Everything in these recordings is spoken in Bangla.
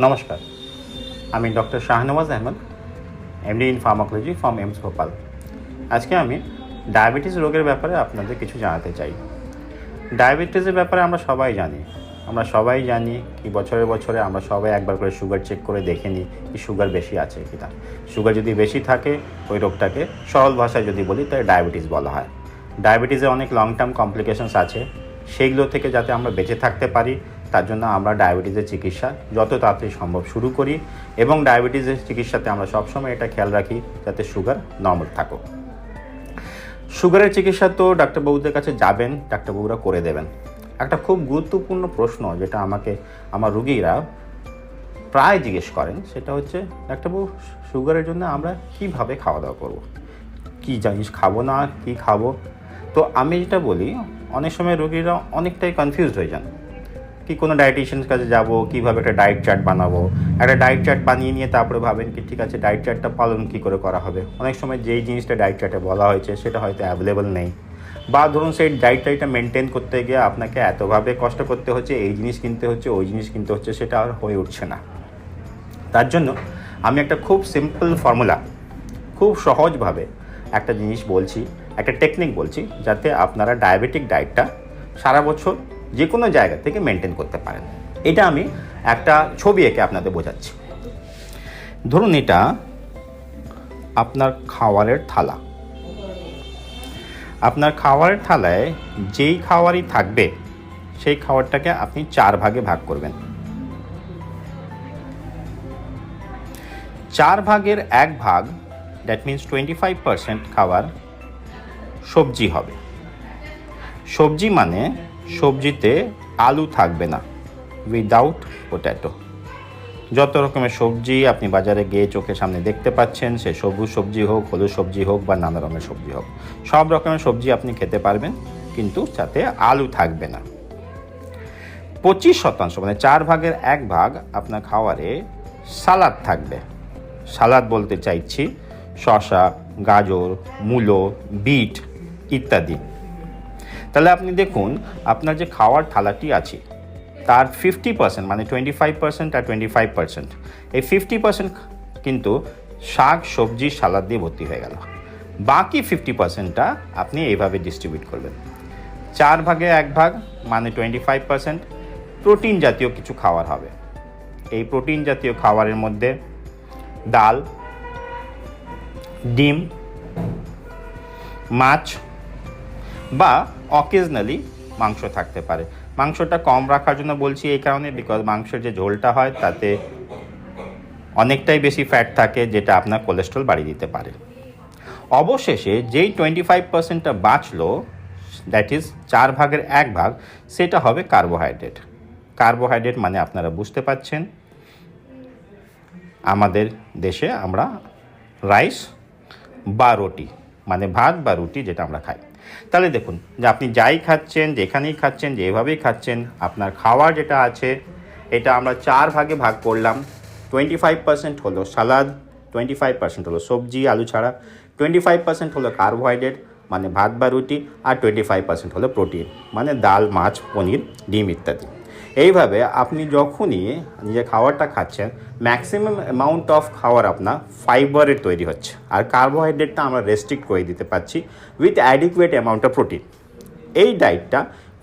নমস্কার, আমি doctor Shahnawaz Ahmad, MD in pharmacology from AIIMS Bhopal. আজকে আমি ডায়াবেটিস রোগের ব্যাপারে আপনাদের কিছু জানাতে চাই। ডায়াবেটিসের ব্যাপারে আমরা সবাই জানি কি বছরে বছরে আমরা সবাই একবার করে সুগার চেক করে দেখে নিই কি সুগার বেশি আছে কিনা। সুগার যদি বেশি থাকে ওই রোগটাকে সরল ভাষায় যদি বলি তাই ডায়াবেটিস বলা হয়। ডায়াবেটিসের অনেক লং টার্ম কমপ্লিকেশনস আছে, সেইগুলো থেকে যাতে আমরা বেঁচে থাকতে পারি তার জন্য আমরা ডায়াবেটিসের চিকিৎসা যত তাড়াতাড়ি সম্ভব শুরু করি এবং ডায়াবেটিসের চিকিৎসাতে আমরা সবসময় এটা খেয়াল রাখি যাতে সুগার নর্মাল থাকুক। সুগারের চিকিৎসা তো ডাক্তারবাবুদের কাছে যাবেন, ডাক্তারবাবুরা করে দেবেন। একটা খুব গুরুত্বপূর্ণ প্রশ্ন যেটা আমাকে আমার রুগীরা প্রায় জিজ্ঞেস করেন সেটা হচ্ছে, ডাক্তারবাবু সুগারের জন্য আমরা কীভাবে খাওয়া দাওয়া করবো, কী জিনিস খাবো না কী খাবো। তো আমি যেটা বলি, অনেক সময় রুগীরা অনেকটাই কনফিউজড হয়ে যান কি কোনো ডায়েটিশিয়ানের কাছে যাব, কীভাবে একটা ডায়েট চার্ট বানাবো। একটা ডায়েট চার্ট বানিয়ে নিয়ে তারপরে ভাবেন কি ঠিক আছে ডায়েট চার্টটা পালন কী করে করা হবে। অনেক সময় যেই জিনিসটা ডায়েট চার্টে বলা হয়েছে সেটা হয়তো অ্যাভেলেবল নেই, বা ধরুন সেই ডায়েটটা মেনটেন করতে গিয়ে আপনাকে এতভাবে কষ্ট করতে হচ্ছে, এই জিনিস কিনতে হচ্ছে ওই জিনিস কিনতে হচ্ছে, সেটা আর হয়ে উঠছে না। তার জন্য আমি একটা খুব সিম্পল ফর্মুলা, খুব সহজভাবে একটা জিনিস বলছি, একটা টেকনিক বলছি যাতে আপনারা ডায়াবেটিক ডায়েটটা সারা বছর যে কোনো জায়গা থেকে মেনটেন করতে পারেন। এটা আমি একটা ছবি এঁকে আপনাদের বোঝাচ্ছি। ধরুন এটা আপনার খাবারের থালা। আপনার খাবারের থালায় যেই খাবারই থাকবে সেই খাবারটাকে আপনি 4 ভাগে ভাগ করবেন। 4 ভাগের 1 ভাগ, দ্যাট মিনস 25% খাবার সবজি হবে। সবজি মানে সবজিতে আলু থাকবে না, উইদাউট পটেটো। যত রকমের সবজি আপনি বাজারে গিয়ে চোখের সামনে দেখতে পাচ্ছেন, সে সবুজ সবজি হোক, হলুদ সবজি হোক বা নানা রকমের সবজি হোক, সব রকমের সবজি আপনি খেতে পারবেন, কিন্তু তাতে আলু থাকবে না। 25% মানে 4 ভাগের 1 ভাগ আপনার খাবারে সালাদ থাকবে। সালাদ বলতে চাইছি শসা, গাজর, মূলো, বিট ইত্যাদি। তাহলে আপনি দেখুন আপনার যে খাওয়ার থালাটি আছে তার 50% মানে 25% আর 25%, এই 50% কিন্তু শাক সবজি সালাদ দিয়ে ভর্তি হয়ে গেল। বাকি 50%টা আপনি এইভাবে ডিস্ট্রিবিউট করবেন। 4 ভাগে 1 ভাগ মানে 25% প্রোটিন জাতীয় কিছু খাবার হবে। এই প্রোটিন জাতীয় খাবারের মধ্যে ডাল, ডিম, মাছ বা অকেজনালি মাংস থাকতে পারে। মাংসটা কম রাখার জন্য বলছি এই কারণে, বিকজ মাংসের যে ঝোলটা হয় তাতে অনেকটাই বেশি ফ্যাট থাকে যেটা আপনার কোলেস্ট্রল বাড়িয়ে দিতে পারে। অবশেষে যেই 25%টা বাঁচলো, দ্যাট ইজ 4 ভাগের 1 ভাগ, সেটা হবে কার্বোহাইড্রেট। কার্বোহাইড্রেট মানে আপনারা বুঝতে পাচ্ছেন, আমাদের দেশে আমরা রাইস বা রুটি মানে ভাত বা রুটি যেটা আমরা খাই। তাহলে দেখুন যে আপনি যাই খাচ্ছেন, যেখানেই খাচ্ছেন, যেভাবেই খাচ্ছেন, আপনার খাওয়ার যেটা আছে এটা আমরা 4 ভাগে ভাগ করলাম। 25% হলো সালাদ, 25% হলো সবজি আলু ছাড়া, 25% হলো কার্বোহাইড্রেট মানে ভাত বা রুটি, আর 25% হলো প্রোটিন মানে ডাল, মাছ, পনির, ডিম ইত্যাদি। এইভাবে আপনি যখনই নিজের খাবারটা খাচ্ছেন ম্যাক্সিমাম অ্যামাউন্ট অফ খাবার আপনার ফাইবারের তৈরি হচ্ছে, আর কার্বোহাইড্রেটটা আমরা রেস্ট্রিক্ট করে দিতে পারছি with adequate amount of protein. এই ডায়েটটা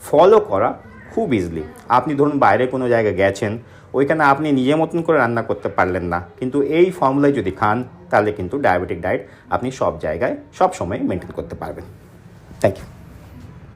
ফলো করা খুব ইজিলি। আপনি ধরুন বাইরে কোনো জায়গায় গেছেন, ওইখানে আপনি নিজের মতন করে রান্না করতে পারলেন না, কিন্তু এই ফর্মুলায় যদি খান তাহলে কিন্তু ডায়াবেটিক ডায়েট আপনি সব জায়গায় সব সময় মেনটেন করতে পারবেন। Thank you.